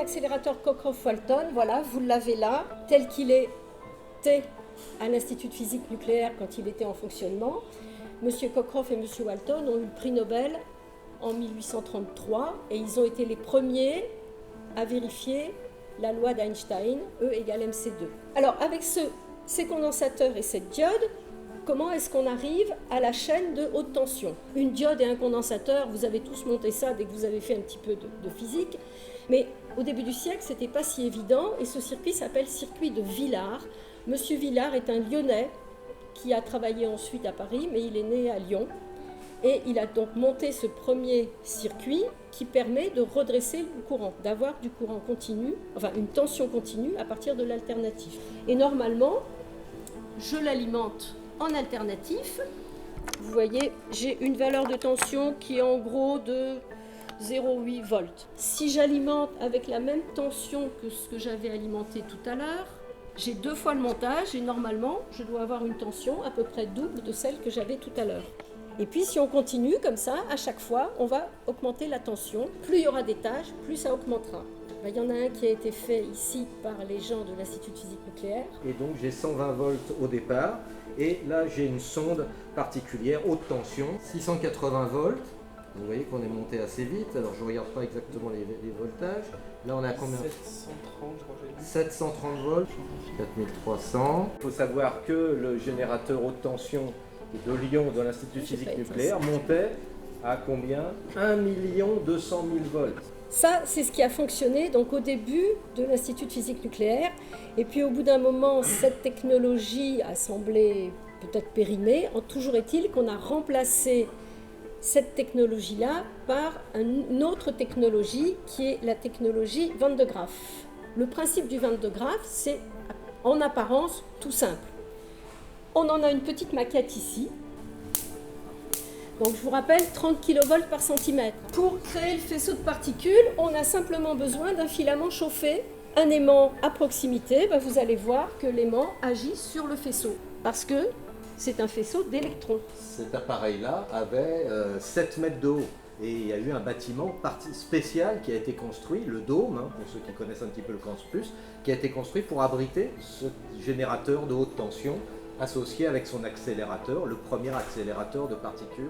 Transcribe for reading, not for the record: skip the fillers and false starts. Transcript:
accélérateur Cockcroft-Walton, voilà, vous l'avez là, tel qu'il était à l'Institut de physique nucléaire quand il était en fonctionnement. Monsieur Cockcroft et Monsieur Walton ont eu le prix Nobel en 1833 et ils ont été les premiers à vérifier la loi d'Einstein, E égale mc2. Alors avec ces condensateurs et cette diode, comment est-ce qu'on arrive à la chaîne de haute tension? Une diode et un condensateur, vous avez tous monté ça dès que vous avez fait un petit peu de physique, mais au début du siècle, ce n'était pas si évident, et ce circuit s'appelle circuit de Villard. Monsieur Villard est un Lyonnais qui a travaillé ensuite à Paris, mais il est né à Lyon, et il a donc monté ce premier circuit qui permet de redresser le courant, d'avoir du courant continu, enfin une tension continue à partir de l'alternatif. Et normalement, je l'alimente en alternatif. Vous voyez, j'ai une valeur de tension qui est en gros de 0,8 volts. Si j'alimente avec la même tension que ce que j'avais alimenté tout à l'heure, j'ai 2 fois le montage et normalement, je dois avoir une tension à peu près double de celle que j'avais tout à l'heure. Et puis si on continue comme ça, à chaque fois, on va augmenter la tension. Plus il y aura d'étages, plus ça augmentera. Il y en a un qui a été fait ici par les gens de l'Institut de physique nucléaire. Et donc j'ai 120 volts au départ. Et là j'ai une sonde particulière, haute tension, 680 volts. Vous voyez qu'on est monté assez vite. Alors je ne regarde pas exactement les voltages. Là on est à combien? 730, je crois. 730 volts, 4300. Il faut savoir que le générateur haute tension de Lyon, de l'Institut de physique nucléaire, montait à combien? 1 200 000 volts. Ça, c'est ce qui a fonctionné donc au début de l'Institut de physique nucléaire. Et puis au bout d'un moment, cette technologie a semblé peut-être périmée. Toujours est-il qu'on a remplacé cette technologie-là par une autre technologie qui est la technologie Van de Graaff. Le principe du Van de Graaff, c'est en apparence tout simple. On en a une petite maquette ici. Donc je vous rappelle, 30 kV par centimètre. Pour créer le faisceau de particules, on a simplement besoin d'un filament chauffé, un aimant à proximité. Vous allez voir que l'aimant agit sur le faisceau, parce que c'est un faisceau d'électrons. Cet appareil-là avait 7 mètres de haut. Et il y a eu un bâtiment spécial qui a été construit, le dôme, pour ceux qui connaissent un petit peu le campus, qui a été construit pour abriter ce générateur de haute tension associé avec son accélérateur, le premier accélérateur de particules